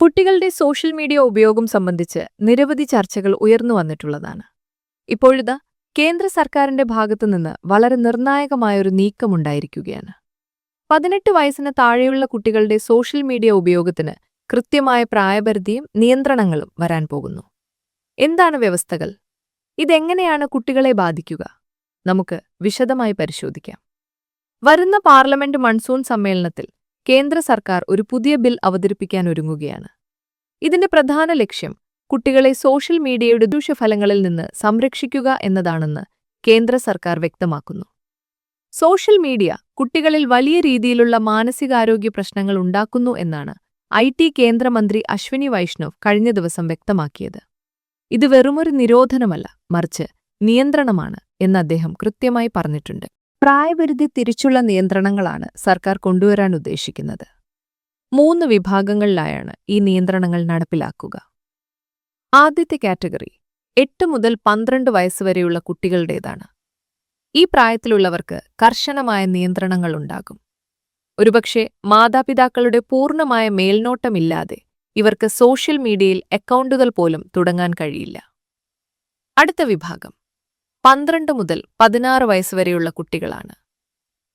കുട്ടികളുടെ social media ഉപയോഗം സംബന്ധിച്ച് നിരവധി ചർച്ചകൾ ഉയർന്നു വന്നിട്ടുള്ളതാണ്. ഇപ്പോഴിതാ കേന്ദ്ര സർക്കാരിന്റെ ഭാഗത്തുനിന്ന് വളരെ നിർണായകമായൊരു നീക്കമുണ്ടായിരിക്കുകയാണ്. 18 വയസ്സിന് താഴെയുള്ള കുട്ടികളുടെ സോഷ്യൽ മീഡിയ ഉപയോഗത്തിന് കൃത്യമായ പ്രായപരിധിയും നിയന്ത്രണങ്ങളും വരാൻ പോകുന്നു. എന്താണ് വ്യവസ്ഥകൾ? ഇതെങ്ങനെയാണ് കുട്ടികളെ ബാധിക്കുക? നമുക്ക് വിശദമായി പരിശോധിക്കാം. വരുന്ന പാർലമെന്റ് മൺസൂൺ സമ്മേളനത്തിൽ കേന്ദ്ര സർക്കാർ ഒരു പുതിയ ബിൽ അവതരിപ്പിക്കാൻ ഒരുങ്ങുകയാണ്. ഇതിന്റെ പ്രധാന ലക്ഷ്യം കുട്ടികളെ സോഷ്യൽ മീഡിയയുടെ ദൂഷ്യഫലങ്ങളിൽ നിന്ന് സംരക്ഷിക്കുക എന്നതാണെന്ന് കേന്ദ്ര സർക്കാർ വ്യക്തമാക്കുന്നു. സോഷ്യൽ മീഡിയ കുട്ടികളിൽ വലിയ രീതിയിലുള്ള മാനസികാരോഗ്യ പ്രശ്നങ്ങൾ ഉണ്ടാക്കുന്നു എന്നാണ് IT കേന്ദ്രമന്ത്രി അശ്വിനി വൈഷ്ണവ് കഴിഞ്ഞ ദിവസം വ്യക്തമാക്കിയത്. ഇത് വെറുമൊരു നിരോധനമല്ല, മറിച്ച് നിയന്ത്രണമാണ് എന്ന് അദ്ദേഹം കൃത്യമായി പറഞ്ഞിട്ടുണ്ട്. പ്രായപരിധി തിരിച്ചുള്ള നിയന്ത്രണങ്ങളാണ് സർക്കാർ കൊണ്ടുവരാൻ ഉദ്ദേശിക്കുന്നത്. 3 വിഭാഗങ്ങളിലായാണ് ഈ നിയന്ത്രണങ്ങൾ നടപ്പിലാക്കുക. ആദ്യത്തെ കാറ്റഗറി 8 മുതൽ 12 വയസ്സുവരെയുള്ള കുട്ടികളുടേതാണ്. ഈ പ്രായത്തിലുള്ളവർക്ക് കർശനമായ നിയന്ത്രണങ്ങളുണ്ടാകും. ഒരുപക്ഷെ മാതാപിതാക്കളുടെ പൂർണ്ണമായ മേൽനോട്ടമില്ലാതെ ഇവർക്ക് സോഷ്യൽ മീഡിയയിൽ അക്കൗണ്ടുകൾ പോലും തുടങ്ങാൻ കഴിയില്ല. അടുത്ത വിഭാഗം 12 മുതൽ 16 വയസ്സുവരെയുള്ള കുട്ടികളാണ്.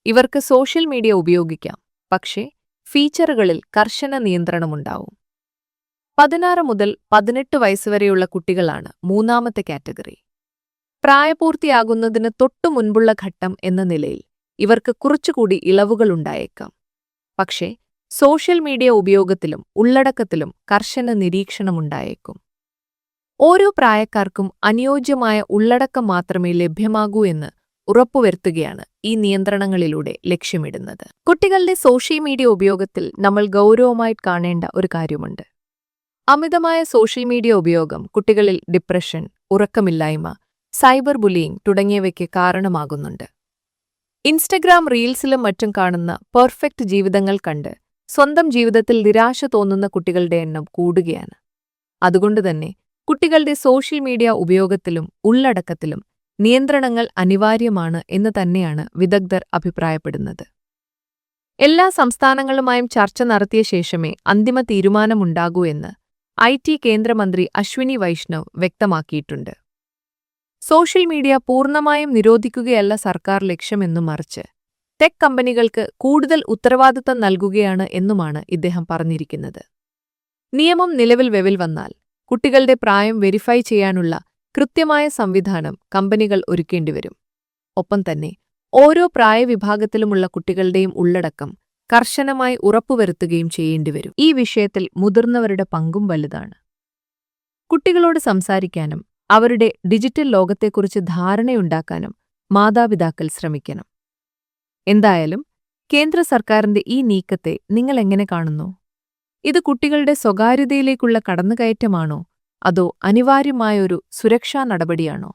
ഇവർക്ക് സോഷ്യൽ മീഡിയ ഉപയോഗിക്കാം, പക്ഷേ ഫീച്ചറുകളിൽ കർശന നിയന്ത്രണമുണ്ടാവും. 16 മുതൽ 18 വയസ്സുവരെയുള്ള കുട്ടികളാണ് മൂന്നാമത്തെ കാറ്റഗറി. പ്രായപൂർത്തിയാകുന്നതിന് തൊട്ടു മുൻപുള്ള ഘട്ടം എന്ന നിലയിൽ ഇവർക്ക് കുറച്ചുകൂടി ഇളവുകളുണ്ടായേക്കാം. പക്ഷേ സോഷ്യൽ മീഡിയ ഉപയോഗത്തിലും ഉള്ളടക്കത്തിലും കർശന നിരീക്ഷണമുണ്ടായേക്കും. ഓരോ പ്രായക്കാർക്കും അനുയോജ്യമായ ഉള്ളടക്കം മാത്രമേ ലഭ്യമാകൂ എന്ന് ഉറപ്പുവരുത്തുകയാണ് ഈ നിയന്ത്രണങ്ങളിലൂടെ ലക്ഷ്യമിടുന്നത്. കുട്ടികളുടെ സോഷ്യൽ മീഡിയ ഉപയോഗത്തിൽ നമ്മൾ ഗൗരവമായി കാണേണ്ട ഒരു കാര്യമുണ്ട്. അമിതമായ സോഷ്യൽ മീഡിയ ഉപയോഗം കുട്ടികളിൽ ഡിപ്രഷൻ, ഉറക്കമില്ലായ്മ, സൈബർ ബുള്ളിയിങ് തുടങ്ങിയവയ്ക്ക് കാരണമാകുന്നുണ്ട്. ഇൻസ്റ്റഗ്രാം റീൽസിലും മറ്റും കാണുന്ന പെർഫെക്റ്റ് ജീവിതങ്ങൾ കണ്ട് സ്വന്തം ജീവിതത്തിൽ നിരാശ തോന്നുന്ന കുട്ടികളുടെ എണ്ണം കൂടുകയാണ്. അതുകൊണ്ടുതന്നെ കുട്ടികളുടെ സോഷ്യൽ മീഡിയ ഉപയോഗത്തിലും ഉള്ളടക്കത്തിലും നിയന്ത്രണങ്ങൾ അനിവാര്യമാണ് എന്ന് തന്നെയാണ് വിദഗ്ധർ അഭിപ്രായപ്പെടുന്നത്. എല്ലാ സംസ്ഥാനങ്ങളുമായും ചർച്ച നടത്തിയ ശേഷമേ അന്തിമ തീരുമാനമുണ്ടാകൂ എന്ന് IT കേന്ദ്രമന്ത്രി അശ്വിനി വൈഷ്ണവ് വ്യക്തമാക്കിയിട്ടുണ്ട്. സോഷ്യൽ മീഡിയ പൂർണ്ണമായും നിരോധിക്കുകയല്ല സർക്കാർ ലക്ഷ്യമെന്നു മറിച്ച് ടെക് കമ്പനികൾക്ക് കൂടുതൽ ഉത്തരവാദിത്തം നൽകുകയാണ് എന്നുമാണ് ഇദ്ദേഹം പറഞ്ഞിരിക്കുന്നത്. നിയമം നിലവിൽ വന്നാൽ കുട്ടികളുടെ പ്രായം വെരിഫൈ ചെയ്യാനുള്ള കൃത്യമായ സംവിധാനം കമ്പനികൾ ഒരുക്കേണ്ടിവരും. ഒപ്പം തന്നെ ഓരോ പ്രായവിഭാഗത്തിലുമുള്ള കുട്ടികളുടെയും ഉള്ളടക്കം കർശനമായി ഉറപ്പുവരുത്തുകയും ചെയ്യേണ്ടിവരും. ഈ വിഷയത്തിൽ മുതിർന്നവരുടെ പങ്കും വലുതാണ്. കുട്ടികളോട് സംസാരിക്കാനും അവരുടെ ഡിജിറ്റൽ ലോകത്തെക്കുറിച്ച് ധാരണയുണ്ടാക്കാനും മാതാപിതാക്കൾ ശ്രമിക്കണം. എന്തായാലും കേന്ദ്ര സർക്കാരിന്റെ ഈ നീക്കത്തെ നിങ്ങൾ എങ്ങനെ കാണുന്നു? ഇത് കുട്ടികളുടെ സ്വകാര്യതയിലേക്കുള്ള കടന്നുകയറ്റമാണോ അതോ അനിവാര്യമായൊരു സുരക്ഷാ നടപടിയാണോ?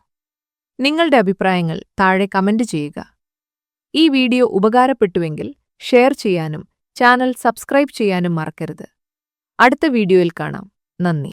നിങ്ങളുടെ അഭിപ്രായങ്ങൾ താഴെ കമന്റ് ചെയ്യുക. ഈ വീഡിയോ ഉപകാരപ്പെട്ടുവെങ്കിൽ ഷെയർ ചെയ്യാനും ചാനൽ സബ്സ്ക്രൈബ് ചെയ്യാനും മറക്കരുത്. അടുത്ത വീഡിയോയിൽ കാണാം. നന്ദി.